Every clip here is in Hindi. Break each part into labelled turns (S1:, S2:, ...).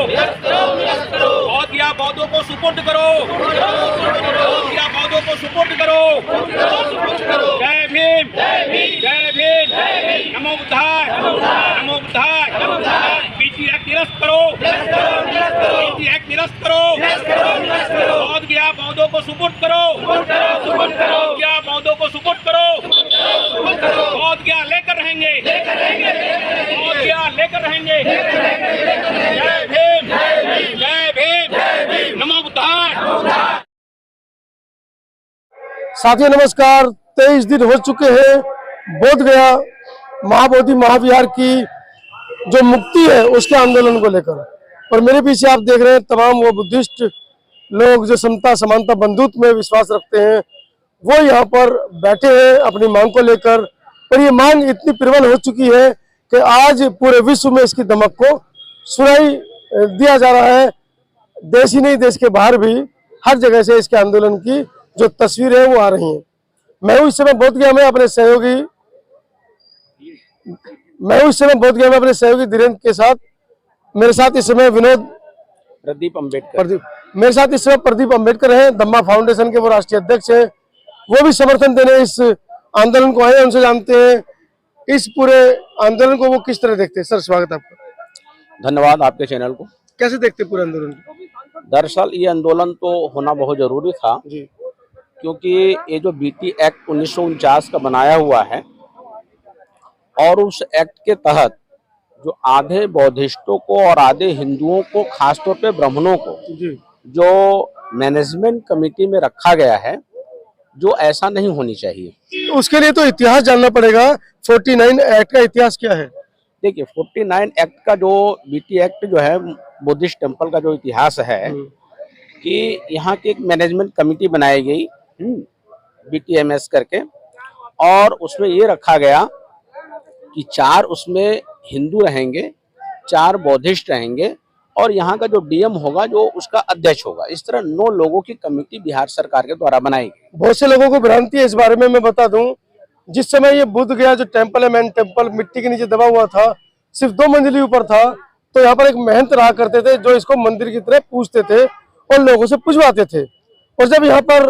S1: बौद्ध या बौद्धों को सपोर्ट करो, बौद्ध या बौद्धों को सपोर्ट करो। जय भीम, जय भीम, नमो बुद्धाय, नमो बुद्धाय। बीटी एक्ट निरस्त करो, बीटी एक्ट निरस्त करो। बौद्ध या बौद्धों को सपोर्ट करो, बौद्ध या बौद्धों को सपोर्ट करो। बौद्ध क्या लेकर रहेंगे, बौद्ध क्या लेकर रहेंगे। जय भीम, जय भीम, नमो बुद्धाय।
S2: साथियों नमस्कार। 23 दिन हो चुके हैं बोध गया महाबोधि महाविहार की जो मुक्ति है उसके आंदोलन को लेकर, और मेरे पीछे आप देख रहे हैं तमाम वो बुद्धिस्ट लोग जो समता समानता बंधुत्व में विश्वास रखते हैं, वो यहाँ पर बैठे हैं अपनी मांग को लेकर। और ये मांग इतनी प्रबल हो चुकी है कि आज पूरे विश्व में इसकी दमक को सुनाई दिया जा रहा है। देश ही नहीं, देश के बाहर भी हर जगह से इसके आंदोलन की जो तस्वीरें हैं वो आ रही हैं। मैं हूँ इस समय बोध गया में अपने सहयोगी धीरेन्द्र के साथ। मेरे साथ इस समय
S1: प्रदीप अम्बेडकर,
S2: मेरे साथ इस समय प्रदीप अम्बेडकर हैं, दम्मा फाउंडेशन के वो राष्ट्रीय अध्यक्ष हैं। वो भी समर्थन देने इस आंदोलन को आए, उनसे जानते हैं इस पूरे आंदोलन को वो किस तरह देखते हैं। सर स्वागत आपका।
S3: धन्यवाद आपके चैनल को।
S2: कैसे देखते हैं पूरे आंदोलन को?
S3: दरअसल ये आंदोलन तो होना बहुत जरूरी था
S2: जी,
S3: क्योंकि ये जो बीटी एक्ट 1949 का बनाया हुआ है और उस एक्ट के तहत जो आधे बौद्धिस्टों को और आधे हिंदुओं को, खासतौर पे ब्राह्मणों को
S2: जी,
S3: जो मैनेजमेंट कमेटी में रखा गया है, जो ऐसा नहीं होनी चाहिए।
S2: उसके लिए तो इतिहास जानना पड़ेगा। 49 एक्ट का इतिहास क्या है?
S3: देखिए 49 एक्ट का जो बीटी एक्ट जो है बुद्धिस्ट टेम्पल का जो इतिहास है कि यहाँ की एक मैनेजमेंट कमेटी बनाई गई BTMS करके, और उसमें ये रखा गया कि 4 उसमें हिंदू रहेंगे, 4 बौद्धिस्ट रहेंगे और यहाँ का जो डीएम होगा जो उसका अध्यक्ष होगा। इस तरह 9 लोगों की कमेटी बिहार सरकार के द्वारा बनाई गई।
S2: बहुत से लोगों को भ्रांति है इस बारे में। मैं बता दूं, जिस समय ये बुद्ध गया जो टेम्पल है, मैन टेम्पल मिट्टी के नीचे दबा हुआ था, सिर्फ 2 मंजिली ऊपर था, तो यहाँ पर एक महंत रहा करते थे जो इसको मंदिर की तरह पूजते थे और लोगों से पुजवाते थे। और जब यहाँ पर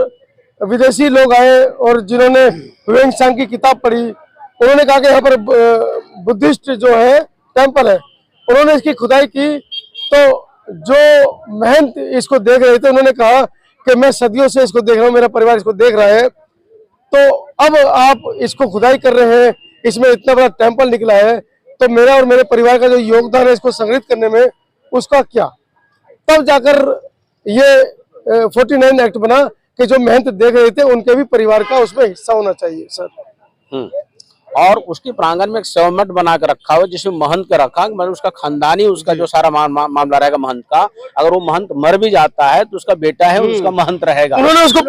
S2: विदेशी लोग आए और जिन्होंने ह्वेन सांग की किताब पढ़ी, उन्होंने कहा कि यहाँ पर बुद्धिस्ट जो है टेम्पल है, उन्होंने इसकी खुदाई की, तो जो महंत इसको देख रहे थे उन्होंने कहा कि मैं सदियों से इसको देख रहा हूँ, मेरा परिवार इसको देख रहा है, तो अब आप इसको खुदाई कर रहे हैं, इसमें इतना बड़ा टेम्पल निकला है, तो मेरा और मेरे परिवार का जो योगदान है इसको संग्रहित करने में उसका क्या। तब जाकर ये 49 एक्ट बना कि जो महंत देख रहे थे उनके भी परिवार का उसमें हिस्सा होना चाहिए। सर
S3: और उसके प्रांगण में एक सेवमठ बना कर रखा हुआ जिसमें महंत का रखा, मतलब उसका खानदानी, उसका जो सारा मामला रहेगा महंत का। अगर वो महंत मर भी जाता है तो उसका बेटा है उसका महंत रहेगा।
S2: उन्होंने उसको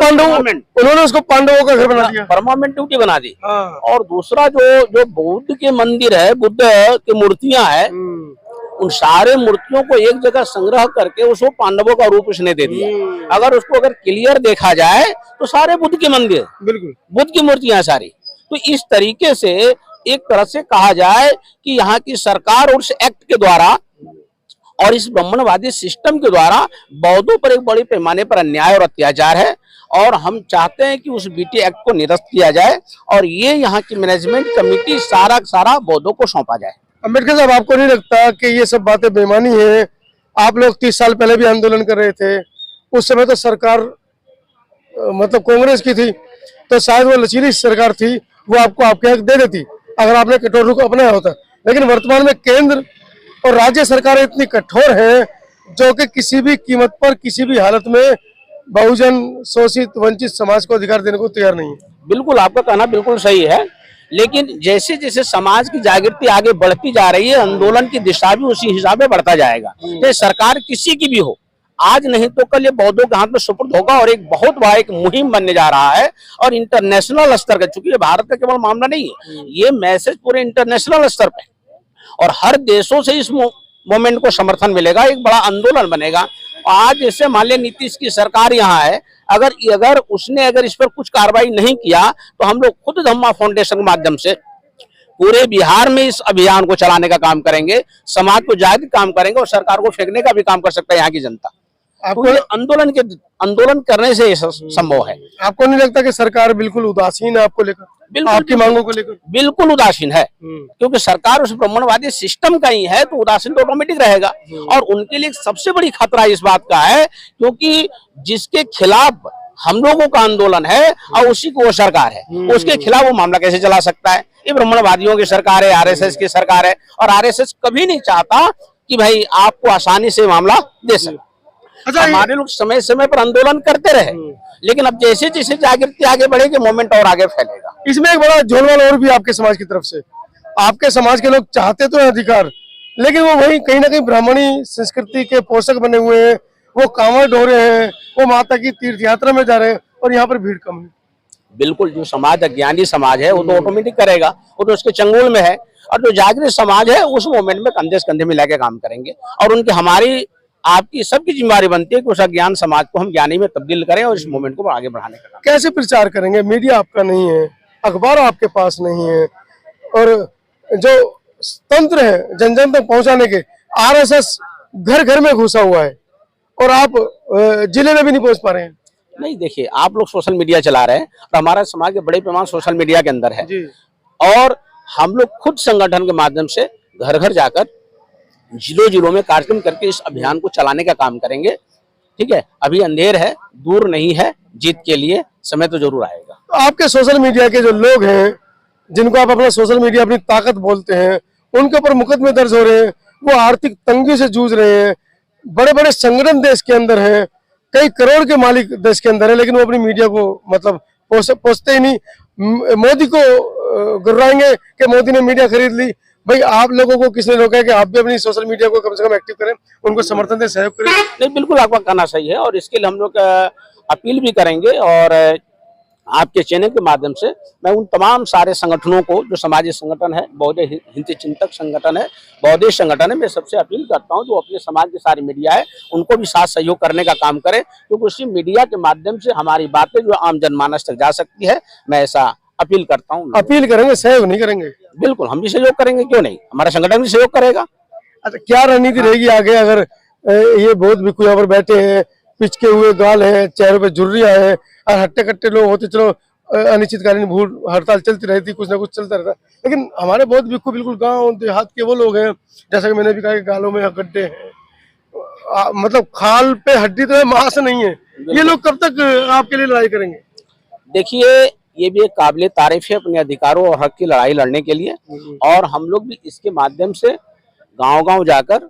S2: पांडवों का घर बना दिया,
S3: परमानेंट ड्यूटी बना दी।
S2: हाँ।
S3: और दूसरा जो बौद्ध के मंदिर है, बुद्ध की मूर्तियां है, उन सारे मूर्तियों को एक जगह संग्रह करके उसको पांडवों का रूप उसने दे दिया। अगर क्लियर देखा जाए तो सारे बुद्ध के मंदिर, बिल्कुल बुद्ध की मूर्तियां सारी। तो इस तरीके से एक तरह से कहा जाए कि यहाँ की सरकार और इस एक्ट के द्वारा और इस ब्राह्मणवादी सिस्टम के द्वारा बौद्धों पर एक बड़ी पैमाने पर अन्याय और अत्याचार है, और हम चाहते हैं कि उस बीटी एक्ट को निरस्त किया जाए और ये यहाँ की मैनेजमेंट कमेटी सारा बौद्धों को सौंपा जाए।
S2: अम्बेडकर साहब, आपको नहीं लगता कि ये सब बातें बेईमानी है? आप लोग 30 साल पहले भी आंदोलन कर रहे थे, उस समय तो सरकार मतलब कांग्रेस की थी, तो शायद वो लचीली सरकार थी, वो आपको आपके हक दे देती अगर आपने कठोर रुख अपनाया होता। लेकिन वर्तमान में केंद्र और राज्य सरकारें इतनी कठोर है जो कि किसी भी कीमत पर, किसी भी हालत में बहुजन, शोषित, वंचित समाज को अधिकार देने को तैयार नहीं है।
S3: बिल्कुल, आपका कहना बिल्कुल सही है, लेकिन जैसे जैसे समाज की जागृति आगे बढ़ती जा रही है, आंदोलन की दिशा भी उसी हिसाब से बढ़ता जाएगा। ये सरकार किसी की भी हो, आज नहीं तो कल ये बौद्धों के हाथ में सुपुर्द होगा और एक बहुत बड़ा एक मुहिम बनने जा रहा है और इंटरनेशनल स्तर का, चूंकि ये भारत का केवल मामला नहीं है, ये मैसेज पूरे इंटरनेशनल स्तर पे और हर देशों से इस मूवमेंट को समर्थन मिलेगा, एक बड़ा आंदोलन बनेगा। आज जैसे मान लिया नीतीश की सरकार यहाँ है, अगर उसने इस पर कुछ कार्रवाई नहीं किया तो हम लोग खुद धम्मा फाउंडेशन के माध्यम से पूरे बिहार में इस अभियान को चलाने का काम करेंगे, समाज को जागृत काम करेंगे और सरकार को फेंकने का भी काम कर सकता है यहाँ की जनता।
S2: आपको
S3: तो ये आंदोलन करने से ये संभव है।
S2: आपको नहीं लगता कि सरकार बिल्कुल उदासीन है आपको लेकर, आपकी मांगों को लेकर?
S3: बिल्कुल उदासीन है, क्योंकि सरकार उस ब्राह्मणवादी सिस्टम का ही है, तो उदासीन तो ऑटोमेटिक रहेगा। और उनके लिए सबसे बड़ी खतरा इस बात का है, क्योंकि जिसके खिलाफ हम लोगों का आंदोलन है और उसी को वो सरकार है, उसके खिलाफ वो मामला कैसे चला सकता है? ये ब्राह्मणवादियों की सरकार है, आरएसएस की सरकार है, और आरएसएस कभी नहीं चाहता कि भाई आपको आसानी से मामला दे सके।
S2: अच्छा,
S3: हमारे लोग समय समय पर आंदोलन करते रहे, लेकिन अब जैसे जैसे जागृति आगे बढ़ेगी, मोमेंट और आगे फैलेगा।
S2: इसमें एक बड़ा झोलवाल और भी आपके समाज की तरफ से, आपके समाज के लोग चाहते तो है अधिकार, लेकिन वो वही कहीं ना कहीं ब्राह्मणी संस्कृति के पोषक बने हुए हैं, वो कांवड़ ढोरे हैं, वो माता की तीर्थ यात्रा में जा रहे हैं और यहाँ पर भीड़ कम है।
S3: बिल्कुल, जो समाज अज्ञानी समाज है वो तो ऑटोमेटिक करेगा, वो तो उसके चंगुल में है, और जो जागृत समाज है उस मोमेंट में कंधे से कंधे मिला के काम करेंगे। और उनकी हमारी आपकी सबकी जिम्मेदारी बनती है कि उस अज्ञान समाज को हम ज्ञानी में तब्दील करें और इस मूवमेंट को आगे बढ़ाने का काम।
S2: कैसे प्रचार करेंगे? मीडिया आपका नहीं है, अखबार आपके पास नहीं है, और जो तंत्र है जन जन तक पहुंचाने के, आरएसएस घर घर में घुसा हुआ है और आप जिले में भी नहीं पहुंच पा रहे हैं।
S3: नहीं, देखिए, आप लोग सोशल मीडिया चला रहे हैं और हमारा समाज के बड़े पैमाने सोशल मीडिया के अंदर है
S2: जी।
S3: और हम लोग खुद संगठन के माध्यम से घर घर जाकर जिलों में कार्यक्रम करके इस अभियान को चलाने का काम करेंगे। ठीक है, अभी अंधेर है, दूर नहीं है, जीत के लिए समय तो जरूर आएगा।
S2: तो आपके सोशल मीडिया के जो लोग हैं, जिनको आप अपना सोशल मीडिया अपनी ताकत बोलते हैं, उनके ऊपर मुकदमे दर्ज हो रहे हैं, वो आर्थिक तंगी से जूझ रहे हैं, बड़े बड़े संगठन देश के अंदर हैं, कई करोड़ के मालिक देश के अंदर है, लेकिन वो अपनी मीडिया को मतलब पोसते ही नहीं। मोदी को गुर्राएंगे कि मोदी ने मीडिया खरीद ली। भाई, आप लोगों को किसने रोका है कि आप भी अपनी सोशल मीडिया को कम से कम एक्टिव करें, उनको समर्थन दें, सहयोग करें?
S3: नहीं, बिल्कुल आपका कहना सही है और इसके लिए हम लोग अपील भी करेंगे। और आपके चैनल के माध्यम से मैं उन तमाम सारे संगठनों को, जो समाजी संगठन है, बौद्ध हिंदी चिंतक संगठन है, बौद्धिस्ट संगठन है, मैं सबसे अपील करता हूं जो अपने समाज की सारी मीडिया है उनको भी साथ सहयोग करने का काम करें, क्योंकि उसी मीडिया के माध्यम से हमारी बातें जो आम जनमानस तक जा सकती है। मैं ऐसा अपील करता हूँ।
S2: अपील करेंगे, सहयोग नहीं करेंगे?
S3: बिल्कुल, हम भी सहयोग करेंगे, क्यों नहीं, हमारा संगठन भी सहयोग करेगा।
S2: अच्छा, क्या रणनीति रहेगी आगे? अगर ये बहुत भिक्खु यहाँ पर बैठे हैं, पिचके हुए गाल है, चेहरों पे झुर्रियां है और हट्टे कट्टे लोग होते, चलो अनिश्चितकालीन भूख हड़ताल चलती रहती, कुछ ना कुछ चलता रहता, लेकिन हमारे बहुत भिक्खु बिल्कुल गांव देहात के वो लोग हैं, जैसा कि मैंने भी कहा कि गालों में गड्ढे हैं, मतलब खाल पे हड्डी तो है, मांस नहीं है। ये लोग कब तक आपके लिए लड़ाई करेंगे?
S3: देखिए, ये भी एक काबिल तारीफ है अपने अधिकारों और हक की लड़ाई लड़ने के लिए, और हम लोग भी इसके माध्यम से गांव-गांव जाकर,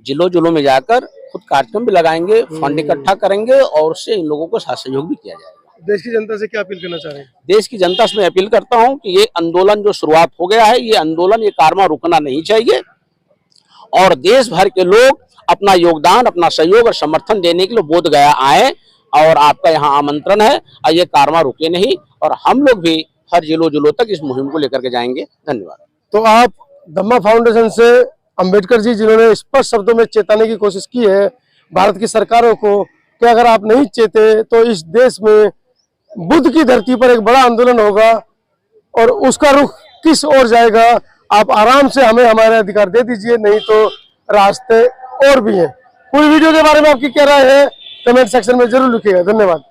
S3: जिलों में जाकर खुद कार्यक्रम भी लगाएंगे, फंड इकट्ठा करेंगे और उससे इन लोगों को सहयोग भी किया जाएगा।
S2: देश की जनता से क्या अपील करना चाह रहे हैं?
S3: देश की जनता से मैं अपील करता हूं कि ये आंदोलन जो शुरुआत हो गया है, ये आंदोलन, ये कारवां रुकना नहीं चाहिए और देश भर के लोग अपना योगदान, अपना सहयोग और समर्थन देने के लिए बोध गया आए, और आपका यहाँ आमंत्रण है, और ये कारवां रुके नहीं, और हम लोग भी हर जिलों तक इस मुहिम को लेकर के जाएंगे। धन्यवाद।
S2: तो आप धम्मा फाउंडेशन से अंबेडकर जी, जिन्होंने स्पष्ट शब्दों में चेताने की कोशिश की है भारत की सरकारों को कि अगर आप नहीं चेते तो इस देश में बुद्ध की धरती पर एक बड़ा आंदोलन होगा और उसका रुख किस ओर जाएगा, आप आराम से हमें हमारे अधिकार दे दीजिए, नहीं तो रास्ते और भी हैं। पूरी वीडियो के बारे में आपकी क्या राय है कमेंट सेक्शन में जरूर लिखिएगा। धन्यवाद।